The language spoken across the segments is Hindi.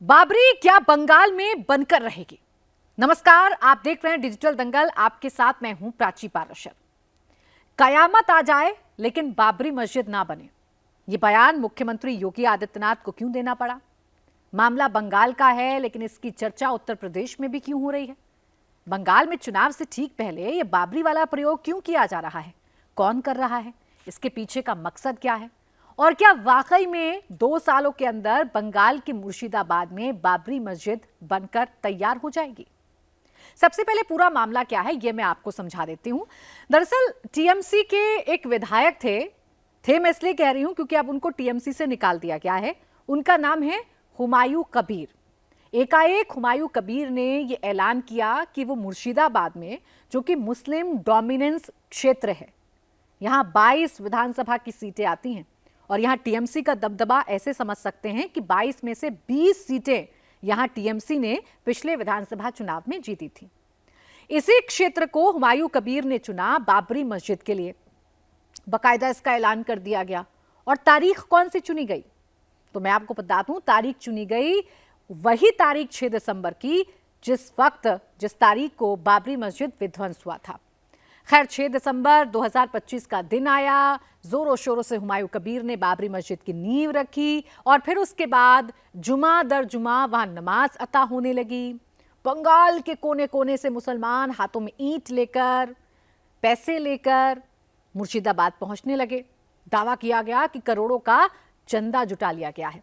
बाबरी क्या बंगाल में बनकर रहेगी। नमस्कार, आप देख रहे हैं डिजिटल दंगल। आपके साथ मैं हूं प्राची पाराशर। कयामत आ जाए लेकिन बाबरी मस्जिद ना बने, यह बयान मुख्यमंत्री योगी आदित्यनाथ को क्यों देना पड़ा। मामला बंगाल का है लेकिन इसकी चर्चा उत्तर प्रदेश में भी क्यों हो रही है। बंगाल में चुनाव से ठीक पहले यह बाबरी वाला प्रयोग क्यों किया जा रहा है, कौन कर रहा है, इसके पीछे का मकसद क्या है और क्या वाकई में 2 सालों के अंदर बंगाल के मुर्शिदाबाद में बाबरी मस्जिद बनकर तैयार हो जाएगी। सबसे पहले पूरा मामला क्या है यह मैं आपको समझा देती हूं। दरअसल टीएमसी के एक विधायक थे मैं इसलिए कह रही हूं क्योंकि अब उनको टीएमसी से निकाल दिया गया है। उनका नाम है हुमायूं कबीर। एकाएक हुमायूं कबीर ने यह ऐलान किया कि वो मुर्शिदाबाद में, जो कि मुस्लिम डोमिनेंस क्षेत्र है, यहां 22 विधानसभा की सीटें आती हैं और यहां टीएमसी का दबदबा ऐसे समझ सकते हैं कि 22 में से 20 सीटें यहां टीएमसी ने पिछले विधानसभा चुनाव में जीती थी। इसी क्षेत्र को हुमायूं कबीर ने चुना बाबरी मस्जिद के लिए। बाकायदा इसका ऐलान कर दिया गया। और तारीख कौन सी चुनी गई, तो मैं आपको बता दूं, तारीख चुनी गई वही तारीख 6 दिसंबर की जिस तारीख को बाबरी मस्जिद विध्वंस हुआ था। खैर 6 दिसंबर 2025 का दिन आया, जोरों शोरों से हुमायूं कबीर ने बाबरी मस्जिद की नींव रखी और फिर उसके बाद जुमा दर जुमा वहां नमाज अता होने लगी। बंगाल के कोने कोने से मुसलमान हाथों में ईंट लेकर, पैसे लेकर मुर्शिदाबाद पहुंचने लगे। दावा किया गया कि करोड़ों का चंदा जुटा लिया गया है।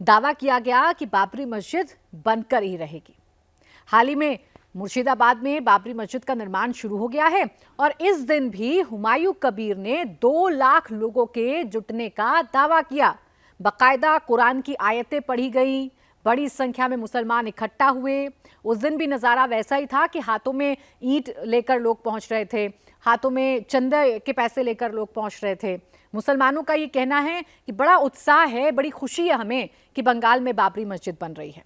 दावा किया गया कि बाबरी मस्जिद बनकर ही रहेगी। हाल ही में मुर्शिदाबाद में बाबरी मस्जिद का निर्माण शुरू हो गया है और इस दिन भी हुमायूं कबीर ने 2 लाख लोगों के जुटने का दावा किया। बाकायदा कुरान की आयतें पढ़ी गई, बड़ी संख्या में मुसलमान इकट्ठा हुए। उस दिन भी नज़ारा वैसा ही था कि हाथों में ईंट लेकर लोग पहुंच रहे थे, हाथों में चंदे के पैसे लेकर लोग पहुंच रहे थे। मुसलमानों का ये कहना है कि बड़ा उत्साह है, बड़ी खुशी है हमें कि बंगाल में बाबरी मस्जिद बन रही है।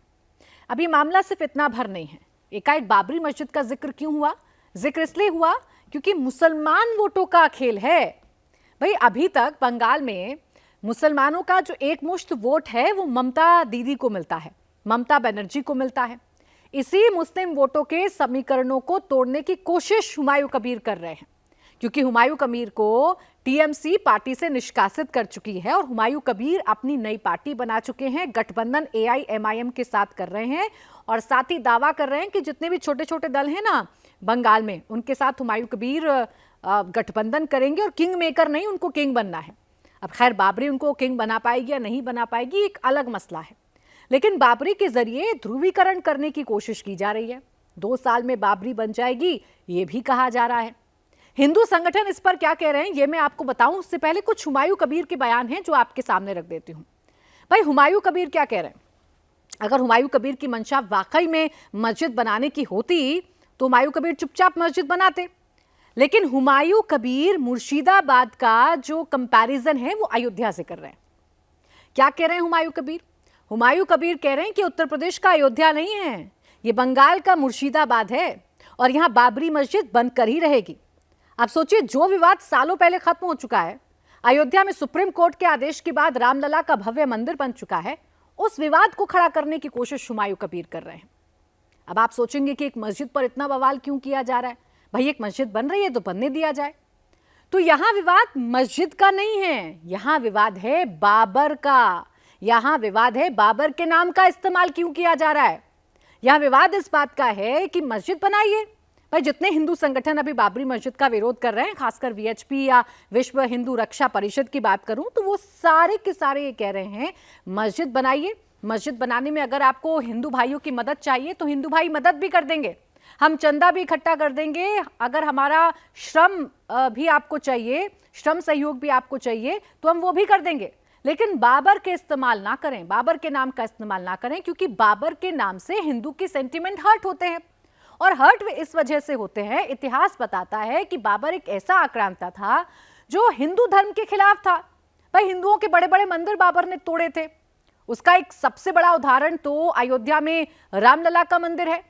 अभी मामला सिर्फ इतना भर नहीं है। एकाएक बाबरी मस्जिद का जिक्र क्यों हुआ? जिक्र इसलिए हुआ क्योंकि मुसलमान वोटों का खेल है। भाई अभी तक बंगाल में मुसलमानों का जो एकमुश्त वोट है वो ममता दीदी को मिलता है, ममता बनर्जी को मिलता है। इसी मुस्लिम वोटों के समीकरणों को तोड़ने की कोशिश हुमायूं कबीर कर रहे हैं, क्योंकि हुमायूं कबीर को टीएमसी पार्टी से निष्कासित कर चुकी है और हुमायूं कबीर अपनी नई पार्टी बना चुके हैं। गठबंधन एआईएमआईएम के साथ कर रहे हैं और साथ ही दावा कर रहे हैं कि जितने भी छोटे छोटे दल हैं ना बंगाल में, उनके साथ हुमायूं कबीर गठबंधन करेंगे और किंग मेकर नहीं, उनको किंग बनना है। अब खैर बाबरी उनको किंग बना पाएगी या नहीं बना पाएगी एक अलग मसला है, लेकिन बाबरी के जरिए ध्रुवीकरण करने की कोशिश की जा रही है। 2 साल में बाबरी बन जाएगी ये भी कहा जा रहा है। हिंदू संगठन इस पर क्या कह रहे हैं ये मैं आपको बताऊं, उससे पहले कुछ हुमायूं कबीर के बयान हैं जो आपके सामने रख देती हूं। भाई हुमायूं कबीर क्या कह रहे हैं? अगर हुमायूं कबीर की मंशा वाकई में मस्जिद बनाने की होती तो हुमायूं कबीर चुपचाप मस्जिद बनाते, लेकिन हुमायूं कबीर मुर्शिदाबाद का जो कंपैरिजन है वो अयोध्या से कर रहे हैं। क्या कह रहे हैं हुमायूं कबीर? हुमायूं कबीर कह रहे हैं कि उत्तर प्रदेश का अयोध्या नहीं है, ये बंगाल का मुर्शिदाबाद है और यहां बाबरी मस्जिद बनकर ही रहेगी। अब सोचिए, जो विवाद सालों पहले खत्म हो चुका है, अयोध्या में सुप्रीम कोर्ट के आदेश के बाद रामलला का भव्य मंदिर बन चुका है, उस विवाद को खड़ा करने की कोशिश हुमायूं कबीर कर रहे हैं। अब आप सोचेंगे कि एक मस्जिद पर इतना बवाल क्यों किया जा रहा है? भाई एक मस्जिद बन रही है तो बनने दिया जाए। तो यहां विवाद मस्जिद का नहीं है, यहां विवाद है बाबर का। यहां विवाद है बाबर के नाम का इस्तेमाल क्यों किया जा रहा है। यहां विवाद इस बात का है कि मस्जिद बनाइए। भाई जितने हिंदू संगठन अभी बाबरी मस्जिद का विरोध कर रहे हैं, खासकर वीएचपी या विश्व हिंदू रक्षा परिषद की बात करूं तो वो सारे के सारे ये कह रहे हैं मस्जिद बनाइए। मस्जिद बनाने में अगर आपको हिंदू भाइयों की मदद चाहिए तो हिंदू भाई मदद भी कर देंगे, हम चंदा भी इकट्ठा कर देंगे। अगर हमारा श्रम भी आपको चाहिए, श्रम सहयोग भी आपको चाहिए तो हम वो भी कर देंगे, लेकिन बाबर के इस्तेमाल ना करें, बाबर के नाम का इस्तेमाल ना करें, क्योंकि बाबर के नाम से हिंदू के सेंटिमेंट हर्ट होते हैं और हर्ट इस वजह से होते हैं। इतिहास बताता है कि बाबर एक ऐसा आक्रांता था जो हिंदू धर्म के खिलाफ था। भाई हिंदुओं के बड़े बड़े मंदिर बाबर ने तोड़े थे। उसका एक सबसे बड़ा उदाहरण तो अयोध्या में रामलला का मंदिर है,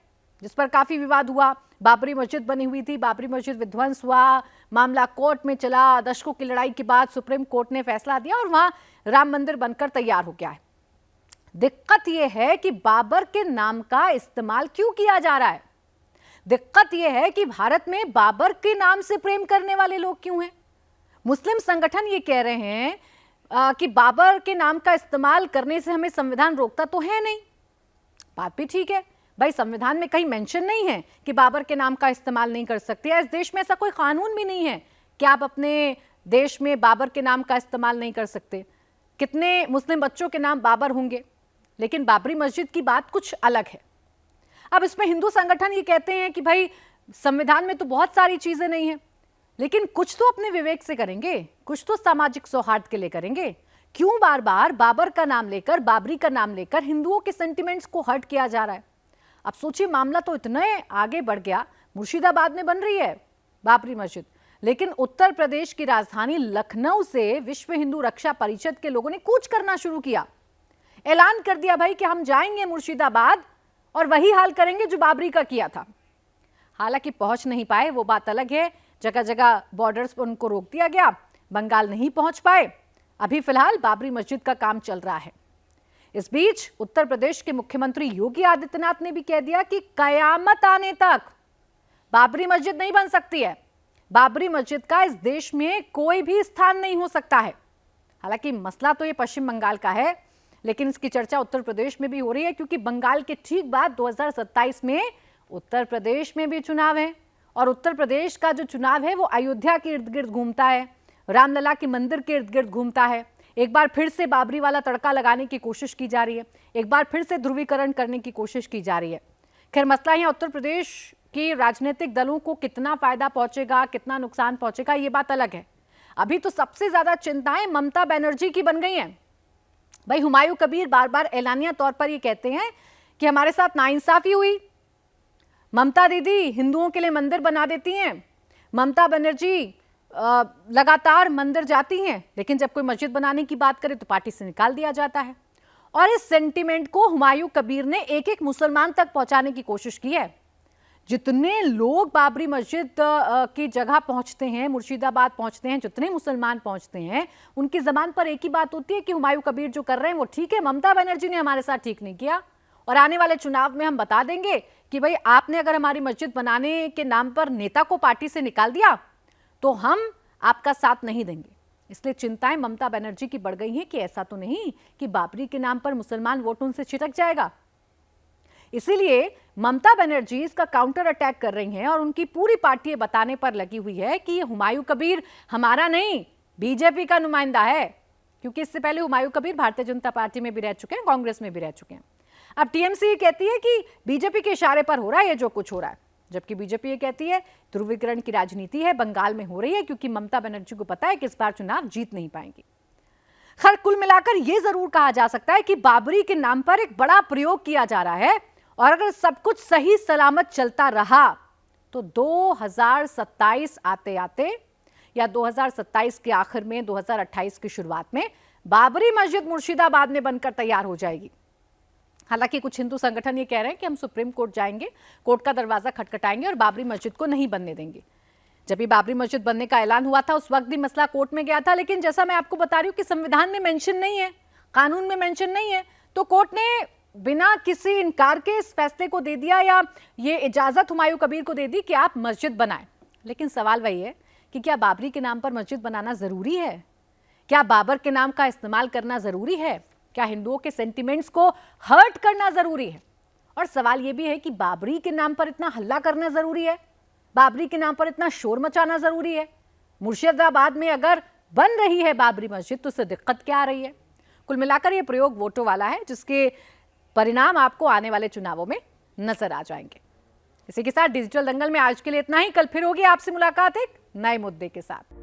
जिस पर काफी विवाद हुआ। बाबरी मस्जिद बनी हुई थी, बाबरी मस्जिद विध्वंस हुआ, मामला कोर्ट में चला। दशकों की लड़ाई के बाद सुप्रीम कोर्ट ने फैसला दिया और वहां राम मंदिर बनकर तैयार हो गया है। दिक्कत यह है कि बाबर के नाम का इस्तेमाल क्यों किया जा रहा है। दिक्कत यह है कि भारत में बाबर के नाम से प्रेम करने वाले लोग क्यों हैं। मुस्लिम संगठन ये कह रहे हैं कि बाबर के नाम का इस्तेमाल करने से हमें संविधान रोकता तो है नहीं। बात भी ठीक है भाई, संविधान में कहीं मेंशन नहीं है कि बाबर के नाम का इस्तेमाल नहीं कर सकते। इस देश में ऐसा कोई कानून भी नहीं है कि आप अपने देश में बाबर के नाम का इस्तेमाल नहीं कर सकते। कितने मुस्लिम बच्चों के नाम बाबर होंगे, लेकिन बाबरी मस्जिद की बात कुछ अलग है। अब इसमें हिंदू संगठन ये कहते हैं कि भाई संविधान में तो बहुत सारी चीजें नहीं है, लेकिन कुछ तो अपने विवेक से करेंगे, कुछ तो सामाजिक सौहार्द के लिए करेंगे। क्यों बार बार बाबर का नाम लेकर, बाबरी का नाम लेकर हिंदुओं के सेंटिमेंट्स को हर्ट किया जा रहा है। अब सोचिए, मामला तो इतने आगे बढ़ गया, मुर्शिदाबाद में बन रही है बाबरी मस्जिद, लेकिन उत्तर प्रदेश की राजधानी लखनऊ से विश्व हिंदू रक्षा परिषद के लोगों ने कूच करना शुरू किया। ऐलान कर दिया भाई कि हम जाएंगे मुर्शिदाबाद और वही हाल करेंगे जो बाबरी का किया था। हालांकि पहुंच नहीं पाए, वो बात अलग है। जगह जगह बॉर्डर्स पर उनको रोक दिया गया, बंगाल नहीं पहुंच पाए। अभी फिलहाल बाबरी मस्जिद का काम चल रहा है। इस बीच उत्तर प्रदेश के मुख्यमंत्री योगी आदित्यनाथ ने भी कह दिया कि कयामत आने तक बाबरी मस्जिद नहीं बन सकती है। बाबरी मस्जिद का इस देश में कोई भी स्थान नहीं हो सकता है। हालांकि मसला तो ये पश्चिम बंगाल का है, लेकिन इसकी चर्चा उत्तर प्रदेश में भी हो रही है, क्योंकि बंगाल के ठीक बाद 2027 में उत्तर प्रदेश में भी चुनाव है। और उत्तर प्रदेश का जो चुनाव है वो अयोध्या के इर्द गिर्द घूमता है, रामलला के मंदिर के इर्द गिर्द घूमता है। एक बार फिर से बाबरी वाला तड़का लगाने की कोशिश की जा रही है, एक बार फिर से ध्रुवीकरण करने की कोशिश की जा रही है। खैर, मसला यहाँ उत्तर प्रदेश की राजनीतिक दलों को कितना फायदा पहुंचेगा, कितना नुकसान पहुंचेगा, ये बात अलग है। अभी तो सबसे ज्यादा चिंताएं ममता बनर्जी की बन गई हैं। भाई हुमायूं कबीर बार बार ऐलानिया तौर पर ये कहते हैं कि हमारे साथ नाइंसाफी हुई, ममता दीदी हिंदुओं के लिए मंदिर बना देती हैं, ममता बनर्जी लगातार मंदिर जाती हैं, लेकिन जब कोई मस्जिद बनाने की बात करे तो पार्टी से निकाल दिया जाता है। और इस सेंटीमेंट को हुमायूं कबीर ने एक एक मुसलमान तक पहुंचाने की कोशिश की है। जितने लोग बाबरी मस्जिद की जगह पहुंचते हैं, मुर्शिदाबाद पहुंचते हैं, जितने मुसलमान पहुंचते हैं, उनकी जबान पर एक ही बात होती है कि हुमायूं कबीर जो कर रहे हैं वो ठीक है, ममता बनर्जी ने हमारे साथ ठीक नहीं किया। और आने वाले चुनाव में हम बता देंगे कि भाई आपने अगर हमारी मस्जिद बनाने के नाम पर नेता को पार्टी से निकाल दिया तो हम आपका साथ नहीं देंगे। इसलिए चिंताएं ममता बनर्जी की बढ़ गई हैं कि ऐसा तो नहीं कि बाबरी के नाम पर मुसलमान वोट उनसे छिटक जाएगा। इसीलिए ममता बनर्जी इसका काउंटर अटैक कर रही हैं और उनकी पूरी पार्टी बताने पर लगी हुई है कि ये हुमायूं कबीर हमारा नहीं, बीजेपी का नुमाइंदा है। क्योंकि इससे पहले हुमायूं कबीर भारतीय जनता पार्टी में भी रह चुके हैं, कांग्रेस में भी रह चुके हैं। अब टीएमसी कहती है कि बीजेपी के इशारे पर हो रहा है ये जो कुछ हो रहा है, जबकि बीजेपी ये कहती है ध्रुवीकरण की राजनीति है, बंगाल में हो रही है, क्योंकि ममता बनर्जी को पता है कि इस बार चुनाव जीत नहीं पाएंगी। खैर, कुल मिलाकर यह जरूर कहा जा सकता है कि बाबरी के नाम पर एक बड़ा प्रयोग किया जा रहा है, और अगर सब कुछ सही सलामत चलता रहा तो 2027 आते आते या 2027 के आखिर में 2028 की शुरुआत में बाबरी मस्जिद मुर्शिदाबाद में बनकर तैयार हो जाएगी। हालांकि कुछ हिंदू संगठन ये कह रहे हैं कि हम सुप्रीम कोर्ट जाएंगे, कोर्ट का दरवाजा खटखटाएंगे और बाबरी मस्जिद को नहीं बनने देंगे। जब ये बाबरी मस्जिद बनने का ऐलान हुआ था उस वक्त भी मसला कोर्ट में गया था, लेकिन जैसा मैं आपको बता रही हूं कि संविधान में मेंशन नहीं है, कानून में मेंशन नहीं है, तो कोर्ट ने बिना किसी इनकार के इस फैसले को दे दिया, या ये इजाजत हुमायूं कबीर को दे दी कि आप मस्जिद बनाएं। लेकिन सवाल वही है कि क्या बाबरी के नाम पर मस्जिद बनाना जरूरी है? क्या बाबर के नाम का इस्तेमाल करना जरूरी है? क्या हिंदुओं के सेंटिमेंट्स को हर्ट करना जरूरी है? और सवाल यह भी है कि बाबरी के नाम पर इतना हल्ला करना जरूरी है? बाबरी के नाम पर इतना शोर मचाना जरूरी है? मुर्शिदाबाद में अगर बन रही है बाबरी मस्जिद तो उससे दिक्कत क्या आ रही है? कुल मिलाकर यह प्रयोग वोटों वाला है, जिसके परिणाम आपको आने वाले चुनावों में नजर आ जाएंगे। इसी के साथ डिजिटल दंगल में आज के लिए इतना ही। कल फिर होगी आपसे मुलाकात एक नए मुद्दे के साथ।